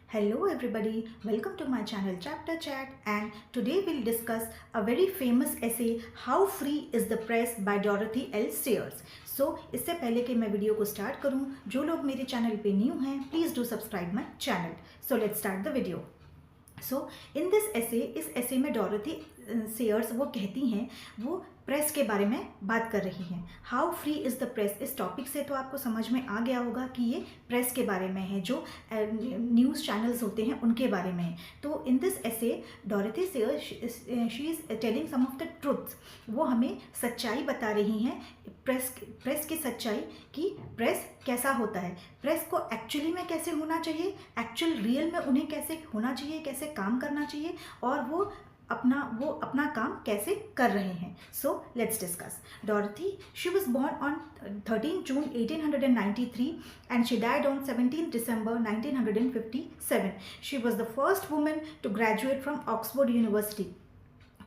Hello everybody, welcome to my channel Chapter Chat, and today we'll discuss a very famous essay How Free is the Press by Dorothy L. Sayers. So इससे पहले कि मैं video को start करूं, जो लोग मेरे channel पे न्यू हैं please do subscribe my channel. So let's start the video. So in this ऐसे इस ऐसे में डॉरोथी सेयर्स वो कहती हैं, वो प्रेस के बारे में बात कर रही हैं. How free is the press, इस टॉपिक से तो आपको समझ में आ गया होगा कि ये प्रेस के बारे में है, जो न्यूज़ चैनल्स होते हैं उनके बारे में है. तो in this essay Dorothy Sayers she is telling some of the truths. वो हमें सच्चाई बता रही हैं, प्रेस की सच्चाई, कि प्रेस कैसा होता है, प्रेस को एक्चुअली में कैसे होना चाहिए, एक्चुअल रियल में उन्हें कैसे होना चाहिए, कैसे काम करना चाहिए, और वो अपना काम कैसे कर रहे हैं. So let's discuss. Dorothy, she was born on 13 June 1893 and she died on 17 December 1957. She was the first woman to graduate from Oxford University.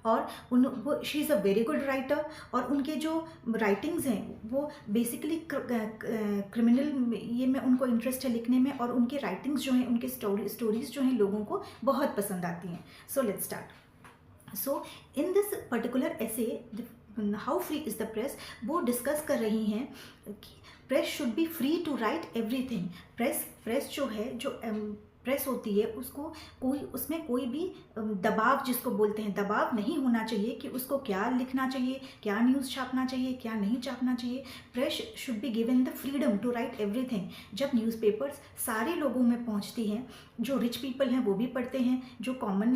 और she is a very good writer, और उनके जो राइटिंग्स हैं वो basically criminal ये में उनको interest है लिखने में, और उनके राइटिंग्स जो हैं, उनके स्टोरीज़ जो हैं लोगों को बहुत पसंद आती हैं. So let's start. So in this particular essay how free is the press, वो डिस्कस कर रही हैं कि press should be free to write everything. Press जो है, जो प्रेस होती है, उसमें कोई भी दबाव, जिसको बोलते हैं दबाव, नहीं होना चाहिए कि उसको क्या लिखना चाहिए, क्या न्यूज़ छापना चाहिए, क्या नहीं छापना चाहिए. Press should be given the freedom to write everything. जब न्यूज़पेपर्स सारे लोगों में पहुंचती हैं, जो रिच पीपल हैं वो भी पढ़ते हैं, जो कॉमन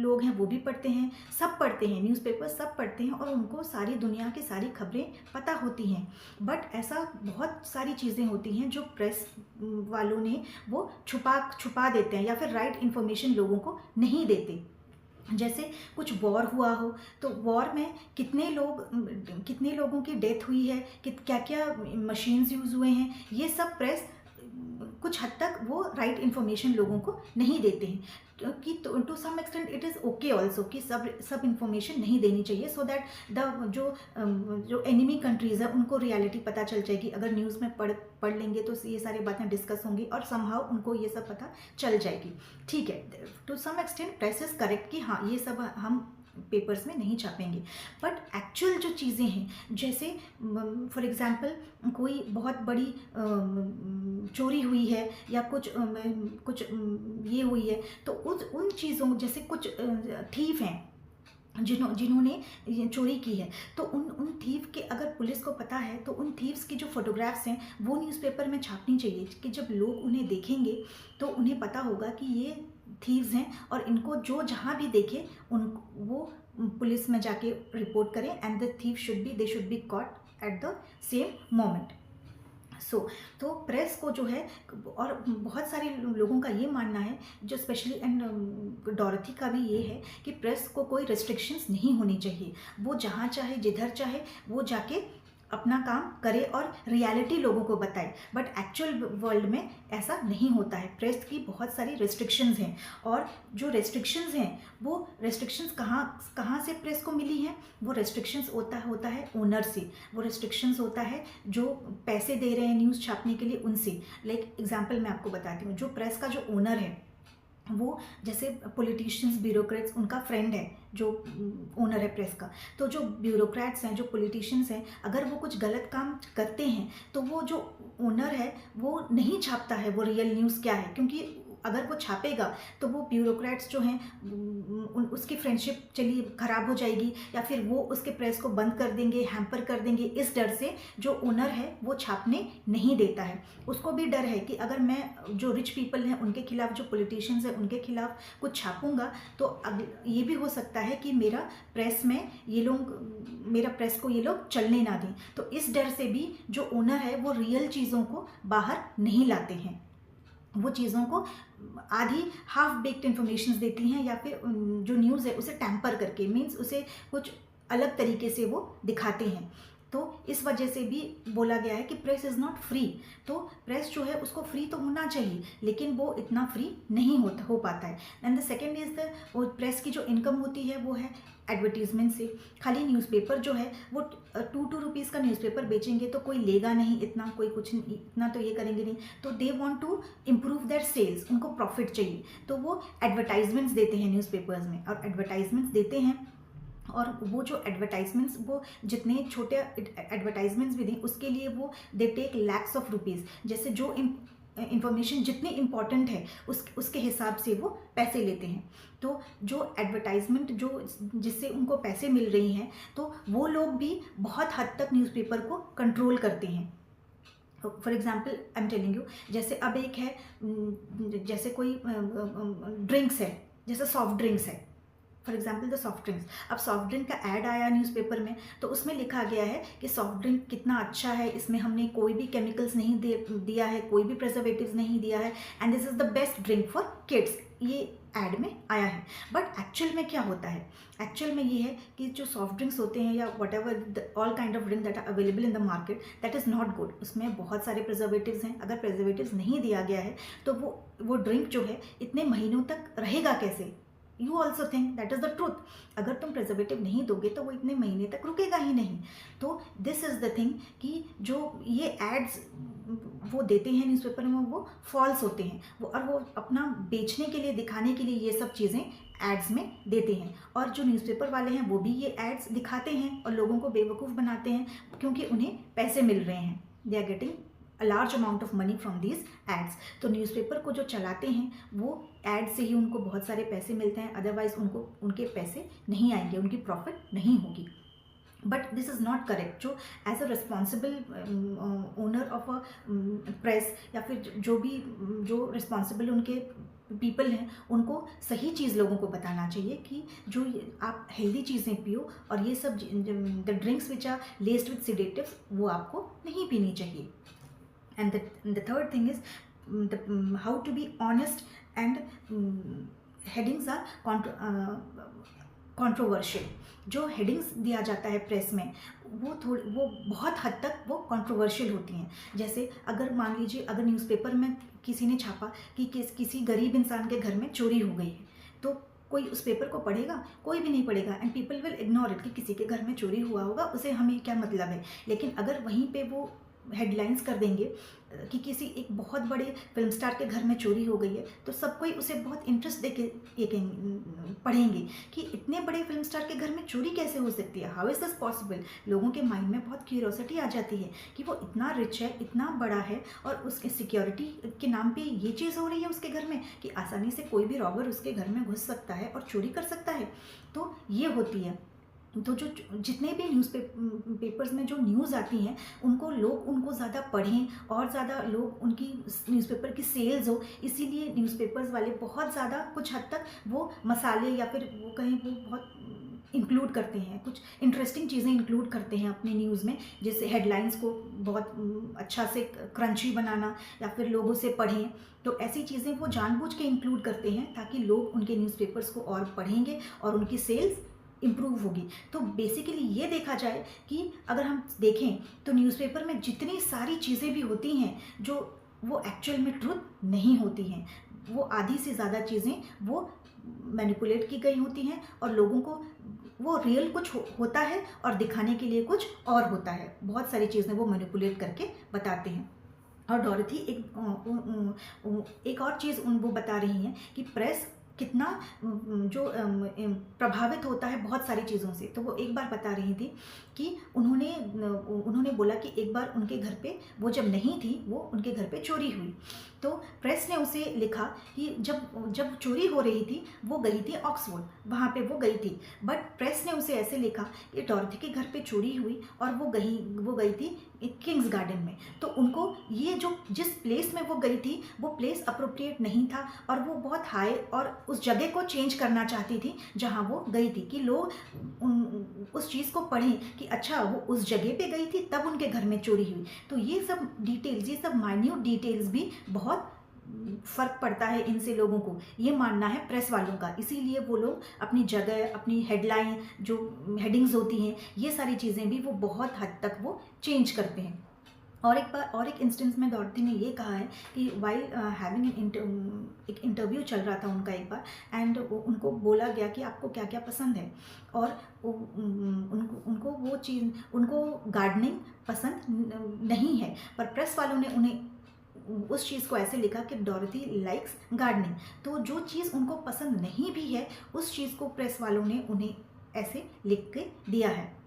लोग हैं वो भी पढ़ते हैं, सब पढ़ते हैं न्यूज़पेपर, सब पढ़ते हैं, और उनको सारी दुनिया की सारी खबरें पता होती हैं. बट ऐसा बहुत सारी चीज़ें होती हैं जो प्रेस वालों ने वो छुपा देते हैं, या फिर राइट इन्फॉर्मेशन लोगों को नहीं देते. जैसे कुछ वॉर हुआ हो, तो वॉर में कितने लोगों की डेथ हुई है, क्या क्या मशीन्स यूज़ हुए हैं, ये सब प्रेस कुछ हद तक वो राइट इन्फॉर्मेशन लोगों को नहीं देते हैं. कि to some extent it is okay also कि सब इन्फॉर्मेशन नहीं देनी चाहिए, सो दैट द जो एनिमी कंट्रीज़ है उनको रियलिटी पता चल जाएगी. अगर न्यूज़ में पढ़ लेंगे तो ये सारी बातें डिस्कस होंगी, और समहाउ उनको ये सब पता चल जाएगी. ठीक है, to some extent press is correct कि हाँ, ये सब हम पेपर्स में नहीं छापेंगे. बट एक्चुअल जो चीज़ें हैं, जैसे फॉर एग्ज़ाम्पल कोई बहुत बड़ी चोरी हुई है, या कुछ ये हुई है, तो उन चीज़ों, जैसे कुछ थीफ हैं जिन्होंने चोरी की है, तो उन थीव के अगर पुलिस को पता है, तो उन थीव्स की जो फोटोग्राफ्स हैं वो न्यूज़पेपर में छापनी चाहिए, कि जब लोग उन्हें देखेंगे तो उन्हें पता होगा कि ये थीव्स हैं, और इनको जो जहाँ भी देखे वो पुलिस में जाके रिपोर्ट करें, and they should be caught at the same moment. तो प्रेस को जो है, और बहुत सारे लोगों का ये मानना है, जो स्पेशली एंड डॉरोथी का भी ये है, कि प्रेस को कोई रिस्ट्रिक्शंस नहीं होनी चाहिए. वो जहाँ चाहे, जिधर चाहे वो जाके अपना काम करे और रियलिटी लोगों को बताए. बट एक्चुअल वर्ल्ड में ऐसा नहीं होता है. प्रेस की बहुत सारी रिस्ट्रिक्शंस हैं, और जो रिस्ट्रिक्शंस हैं, वो रिस्ट्रिक्शंस कहाँ से प्रेस को मिली हैं. वो रिस्ट्रिक्शंस होता है ओनर से. वो रिस्ट्रिक्शंस होता है जो पैसे दे रहे हैं न्यूज़ छापने के लिए, उनसे. लाइक एग्जाम्पल मैं आपको बताती हूँ. जो प्रेस का जो ओनर है, वो जैसे पॉलिटिशियंस, ब्यूरोक्रेट्स, उनका फ्रेंड है जो ओनर है प्रेस का. तो जो ब्यूरोक्रेट्स हैं, जो पॉलिटिशियंस हैं, अगर वो कुछ गलत काम करते हैं, तो वो जो ओनर है वो नहीं छापता है वो रियल न्यूज़ क्या है, क्योंकि अगर वो छापेगा तो वो ब्यूरोक्रेट्स जो हैं उसकी फ्रेंडशिप चलिए ख़राब हो जाएगी, या फिर वो उसके प्रेस को बंद कर देंगे, हैम्पर कर देंगे. इस डर से जो ओनर है वो छापने नहीं देता है. उसको भी डर है कि अगर मैं जो रिच पीपल हैं उनके खिलाफ, जो पॉलिटिशियंस हैं उनके खिलाफ कुछ छापूंगा, तो ये भी हो सकता है कि मेरा प्रेस को ये लोग चलने ना दें. तो इस डर से भी जो ओनर है वो रियल चीज़ों को बाहर नहीं लाते हैं. वो चीज़ों को आधी हाफ बेक्ड इन्फॉर्मेशंस देती हैं, या फिर जो न्यूज़ है उसे टैम्पर करके, मीन्स उसे कुछ अलग तरीके से वो दिखाते हैं. तो इस वजह से भी बोला गया है कि प्रेस इज़ नॉट फ्री। तो प्रेस जो है उसको फ्री तो होना चाहिए, लेकिन वो इतना फ्री नहीं हो पाता है। And the second is the वो प्रेस की जो इनकम होती है वो है एडवर्टीजमेंट से। खाली न्यूज़पेपर जो है वो 2 रुपीज़ का न्यूज़पेपर बेचेंगे तो कोई लेगा नहीं, इतना कोई कुछ नहीं, इतना तो ये करेंगे नहीं। तो they want to improve their sales, उनको प्रॉफिट चाहिए, तो वो एडवर्टाइजमेंट्स देते हैं न्यूज़पेपर्स में, और एडवर्टाइजमेंट्स देते हैं। और वो जो एडवर्टाइजमेंट्स, वो जितने छोटे एडवर्टाइजमेंट्स भी दें उसके लिए वो they take lakhs of rupees. जैसे जो इंफॉर्मेशन जितनी इम्पॉर्टेंट है उसके हिसाब से वो पैसे लेते हैं। तो जो एडवर्टाइजमेंट जो जिससे उनको पैसे मिल रही हैं, तो वो लोग भी बहुत हद तक न्यूज़पेपर को कंट्रोल करते हैं। For example I am telling you, जैसे अब एक है, जैसे कोई ड्रिंक्स है, जैसे सॉफ्ट ड्रिंक्स है, for example the soft drinks. अब सॉफ्ट ड्रिंक का ऐड आया न्यूज़पेपर में, तो उसमें लिखा गया है कि सॉफ्ट ड्रिंक कितना अच्छा है, इसमें हमने कोई भी केमिकल्स नहीं दिया है, कोई भी प्रिजर्वेटिव्स नहीं दिया है, and this is the best drink for kids, ये ऐड में आया है। बट एक्चुअल में क्या होता है? एक्चुअल में ये है कि जो सॉफ्ट ड्रिंक्स होते हैं या whatever all kind of drink that are available in the market, that is not good. उसमें बहुत सारे प्रिजर्वेटिव्स हैं। अगर प्रिजर्वेटिव्स नहीं दिया गया है तो वो ड्रिंक जो है इतने महीनों तक रहेगा कैसे? You also think that is the truth. अगर तुम प्रिजर्वेटिव नहीं दोगे तो वो इतने महीने तक रुकेगा ही नहीं। तो दिस इज़ द थिंग कि जो ये एड्स वो देते हैं न्यूज़पेपर में वो फॉल्स होते हैं, वो अपना बेचने के लिए, दिखाने के लिए ये सब चीज़ें एड्स में देते हैं। और जो न्यूज़पेपर वाले हैं वो भी ये एड्स दिखाते हैं और लोगों को बेवकूफ़ बनाते हैं, क्योंकि उन्हें पैसे मिल रहे हैं। They are getting a large amount of money from these ads. तो न्यूज़पेपर को जो चलाते हैं वो एड से ही उनको बहुत सारे पैसे मिलते हैं, अदरवाइज उनके पैसे नहीं आएंगे, उनकी प्रॉफिट नहीं होगी। But this is not correct. जो as a responsible owner of a press, या फिर जो रिस्पॉन्सिबल उनके पीपल हैं, उनको सही चीज़ लोगों को बताना चाहिए कि जो आप हेल्दी चीज़ें पियो, और ये सब the drinks which are laced with sedatives वो आपको नहीं पीनी चाहिए। And the third thing is how to be honest, and headings are controversial. जो हेडिंग्स दिया जाता है प्रेस में वो बहुत हद तक वो कंट्रोवर्शियल होती हैं। जैसे अगर मान लीजिए, अगर न्यूज़पेपर में किसी ने छापा कि किसी गरीब इंसान के घर में चोरी हो गई है, तो कोई उस पेपर को पढ़ेगा? कोई भी नहीं पढ़ेगा, and people will ignore it कि किसी के घर में चोरी हुआ होगा, उसे हमें क्या मतलब है। लेकिन अगर वहीं पे वो हेडलाइंस कर देंगे कि किसी एक बहुत बड़े फिल्म स्टार के घर में चोरी हो गई है, तो सब कोई उसे बहुत इंटरेस्ट दे के पढ़ेंगे कि इतने बड़े फिल्म स्टार के घर में चोरी कैसे हो सकती है, हाउ इज़ दिस पॉसिबल। लोगों के माइंड में बहुत क्यूरियोसिटी आ जाती है कि वो इतना रिच है, इतना बड़ा है, और उसके सिक्योरिटी के नाम पे ये चीज़ हो रही है उसके घर में कि आसानी से कोई भी रॉबर उसके घर में घुस सकता है और चोरी कर सकता है। तो ये होती है। तो जो जितने भी पेपर्स में जो न्यूज़ आती हैं, उनको ज़्यादा पढ़ें और ज़्यादा लोग उनकी न्यूज़पेपर की सेल्स हो, इसीलिए न्यूज़पेपर्स वाले बहुत ज़्यादा कुछ हद तक वो मसाले या फिर वो कहीं वो बहुत इंक्लूड करते हैं, कुछ इंटरेस्टिंग चीज़ें इंक्लूड करते हैं अपने न्यूज़ में, जैसे हेडलाइंस को बहुत अच्छा से क्रंची बनाना या फिर लोग उसे पढ़ें। तो ऐसी चीज़ें वो जानबूझ के इंक्लूड करते हैं ताकि लोग उनके न्यूज़पेपर्स को और पढ़ेंगे और उनकी सेल्स इम्प्रूव होगी। तो बेसिकली ये देखा जाए कि अगर हम देखें तो न्यूज़पेपर में जितनी सारी चीज़ें भी होती हैं जो वो एक्चुअल में ट्रुथ नहीं होती हैं, वो आधी से ज़्यादा चीज़ें वो मैनिपुलेट की गई होती हैं, और लोगों को वो रियल कुछ होता है और दिखाने के लिए कुछ और होता है। बहुत सारी चीज़ें वो मैनिपुलेट करके बताते हैं। और डॉरेथी एक और चीज़ वो बता रही हैं कि प्रेस कितना जो प्रभावित होता है बहुत सारी चीज़ों से। तो वो एक बार बता रही थी कि उन्होंने बोला कि एक बार उनके घर पे, वो जब नहीं थी, वो उनके घर पे चोरी हुई, तो प्रेस ने उसे लिखा कि जब चोरी हो रही थी वो गई थी ऑक्सफोर्ड, वहाँ पे वो गई थी। बट प्रेस ने उसे ऐसे लिखा कि डॉरेथी के घर पे चोरी हुई और वो गई थी किंग्स गार्डन में। तो उनको ये जिस प्लेस में वो गई थी वो प्लेस अप्रोप्रिएट नहीं था, और वो बहुत हाई और उस जगह को चेंज करना चाहती थी जहाँ वो गई थी, कि लोग उस चीज़ को पढ़ें कि अच्छा वो उस जगह पे गई थी तब उनके घर में चोरी हुई। तो ये सब डिटेल्स, ये सब माइन्यूट डिटेल्स भी बहुत फ़र्क पड़ता है इनसे लोगों को, ये मानना है प्रेस वालों का। इसीलिए वो लोग अपनी जगह, अपनी हेडलाइन, जो हेडिंग्स होती हैं, ये सारी चीज़ें भी वो बहुत हद तक वो चेंज करते हैं। और एक इंस्टेंस में डॉर्टी ने ये कहा है कि वाइल हैविंग एक इंटरव्यू चल रहा था उनका एक बार, एंड उनको बोला गया कि आपको क्या क्या पसंद है, और उनको गार्डनिंग पसंद नहीं है, पर प्रेस वालों ने उन्हें उस चीज़ को ऐसे लिखा कि डॉरथी लाइक्स गार्डनिंग। तो जो चीज़ उनको पसंद नहीं भी है, उस चीज़ को प्रेस वालों ने उन्हें ऐसे लिख के दिया है।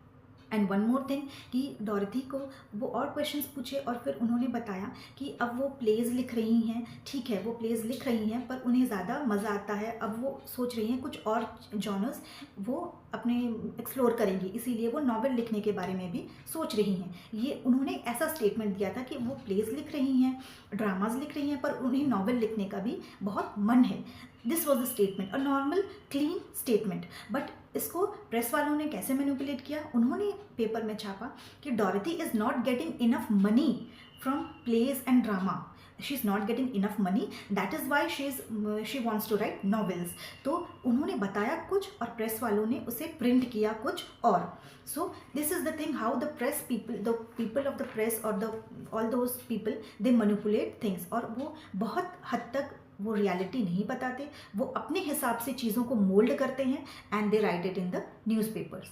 एंड वन मोर थिंग कि डॉरथी को वो और क्वेश्चंस पूछे, और फिर उन्होंने बताया कि अब वो प्लेज लिख रही हैं, ठीक है वो प्लेज लिख रही हैं, पर उन्हें ज़्यादा मज़ा आता है, अब वो सोच रही हैं कुछ और जॉनर्स वो अपने एक्सप्लोर करेंगी, इसीलिए वो नॉवेल लिखने के बारे में भी सोच रही हैं। ये उन्होंने ऐसा स्टेटमेंट दिया था कि वो प्लेज लिख रही हैं, ड्रामाज लिख रही हैं, पर उन्हें नॉवेल लिखने का भी बहुत मन है। This was the statement, a normal clean statement. But इसको प्रेस वालों ने कैसे मैनिपुलेट किया, उन्होंने पेपर में छापा कि Dorothy is not getting enough money from plays and drama, she is not getting enough money, that is why she wants to write novels. तो उन्होंने बताया कुछ और प्रेस वालों ने उसे प्रिंट किया कुछ और। So this is the thing how the people of the press और all those people they manipulate things, और वो बहुत हद तक वो रियलिटी नहीं बताते, वो अपने हिसाब से चीज़ों को मोल्ड करते हैं, and they right it in the newspapers.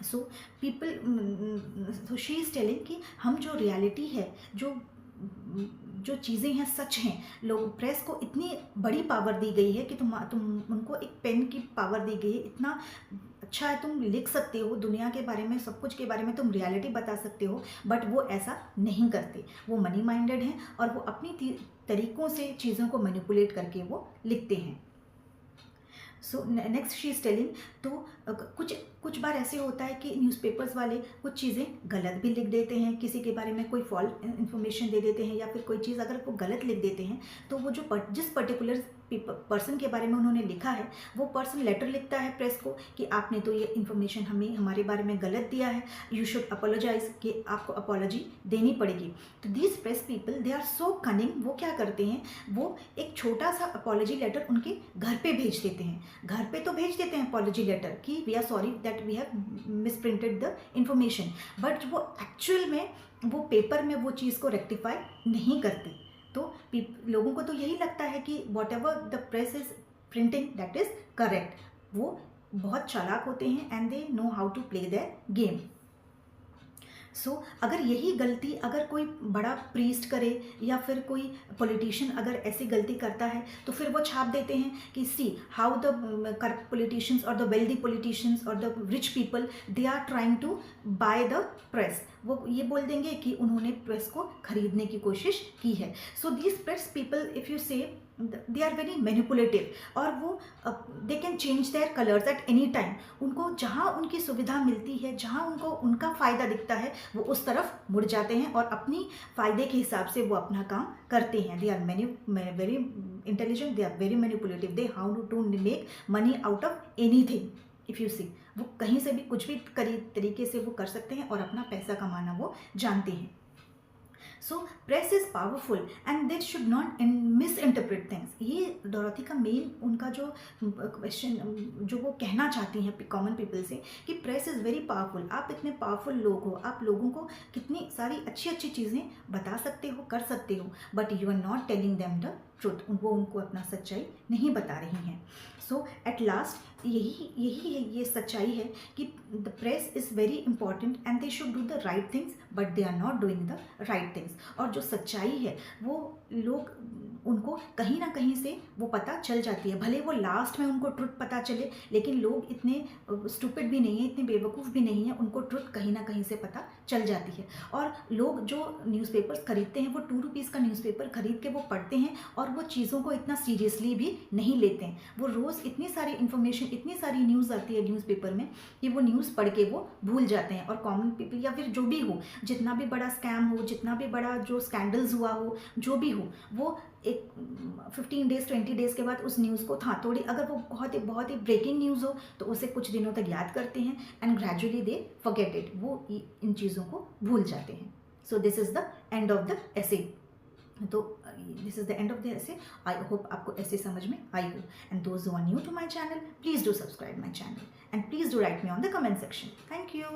So she is telling कि हम जो रियलिटी है, जो चीज़ें हैं सच हैं, लोग प्रेस को इतनी बड़ी पावर दी गई है कि तुम उनको एक पेन की पावर दी गई है, इतना अच्छा है, तुम लिख सकते हो दुनिया के बारे में, सब कुछ के बारे में तुम रियलिटी बता सकते हो, बट वो ऐसा नहीं करते। वो मनी माइंडेड हैं और वो अपनी तरीक़ों से चीज़ों को मैनिपुलेट करके वो लिखते हैं। So next she is telling, तो कुछ बार ऐसे होता है कि न्यूज़पेपर्स वाले कुछ चीज़ें गलत भी लिख देते हैं, किसी के बारे में कोई फॉल्स इन्फॉर्मेशन दे देते हैं, या फिर कोई चीज़ अगर वो गलत लिख देते हैं, तो वो जिस पर्टिकुलर पर्सन के बारे में उन्होंने लिखा है, वो पर्सन लेटर लिखता है प्रेस को कि आपने तो ये इन्फॉर्मेशन हमें हमारे बारे में गलत दिया है, यू शुड अपोलोजाइज, कि आपको अपॉलॉजी देनी पड़ेगी। तो these press people they are so cunning, वो क्या करते हैं, वो एक छोटा सा अपॉलॉजी लेटर उनके घर पे भेज देते हैं। घर पे तो भेज देते हैं अपॉलॉजी लेटर कि we are sorry that we have misprinted the information, but वो एक्चुअल में वो पेपर में वो चीज़ को रेक्टिफाई नहीं करते। तो लोगों को तो यही लगता है कि whatever the press is printing that is correct. वो बहुत चालाक होते हैं and they know how to play that game. So अगर यही गलती अगर कोई बड़ा प्रीस्ट करे या फिर कोई पॉलिटिशियन अगर ऐसी गलती करता है, तो फिर वो छाप देते हैं कि see how the corrupt politicians और द वेल्दी पॉलिटिशियंस और the rich people they are trying to buy the press. वो ये बोल देंगे कि उन्होंने प्रेस को खरीदने की कोशिश की है। So these press people if you से दे आर वेरी मैनिपुलेटिव, और वो they can change their colours at any time. उनको जहाँ उनकी सुविधा मिलती है, जहाँ उनको उनका फ़ायदा दिखता है, वो उस तरफ मुड़ जाते हैं और अपनी फ़ायदे के हिसाब से वो अपना काम करते हैं। They are very intelligent, they are very manipulative, they how to make money out of anything. If you see, वो कहीं से भी कुछ भी तरीके से वो कर सकते हैं और अपना पैसा कमाना वो जानते हैं। सो press is powerful and they should not miss interpret things. ये डॉरथी का मेन उनका जो क्वेश्चन जो वो कहना चाहती हैं कॉमन पीपल से, कि प्रेस इज़ वेरी पावरफुल। आप इतने पावरफुल लोग हो, आप लोगों को कितनी सारी अच्छी अच्छी चीज़ें बता सकते हो, कर सकते हो, but you are not telling them the truth. वो उनको अपना सच्चाई नहीं बता रही हैं। सो एट लास्ट ये सच्चाई है कि the press is very important and they should do the right things, but they are not doing the right things. और जो सच्चाई है वो लोग उनको कहीं ना कहीं से वो पता चल जाती है, भले वो लास्ट में उनको ट्रुथ पता चले, लेकिन लोग इतने स्टूपिड भी नहीं हैं, इतने बेवकूफ़ भी नहीं हैं, उनको ट्रुथ कहीं ना कहीं से पता चल जाती है। और लोग जो न्यूज़पेपर्स खरीदते हैं, वो 2 रुपीज़ का न्यूज़पेपर खरीद के वो पढ़ते हैं और वो चीज़ों को इतना सीरियसली भी नहीं लेते हैं। वो रोज़ इतनी सारी इन्फॉर्मेशन, इतनी सारी न्यूज़ आती है न्यूज़पेपर में कि वो न्यूज़ पढ़ के वो भूल जाते हैं। और कॉमन पीपल या फिर जो भी हो, जितना भी बड़ा स्कैम हो, जितना भी बड़ा जो स्कैंडल्स हुआ हो, जो भी हो, वो एक 15 डेज़ 20 डेज़ के बाद उस न्यूज़ को थोड़ी अगर वो बहुत ही ब्रेकिंग न्यूज़ हो तो उसे कुछ दिनों तक याद करते हैं and gradually they forget it, वो इन चीज़ों को भूल जाते हैं। So this is the end of the essay. तो this is the end of the essay. I hope आपको ऐसे समझ में आई हो। And those who are new to my channel, please do subscribe my channel and please do write me on the comment section. Thank you.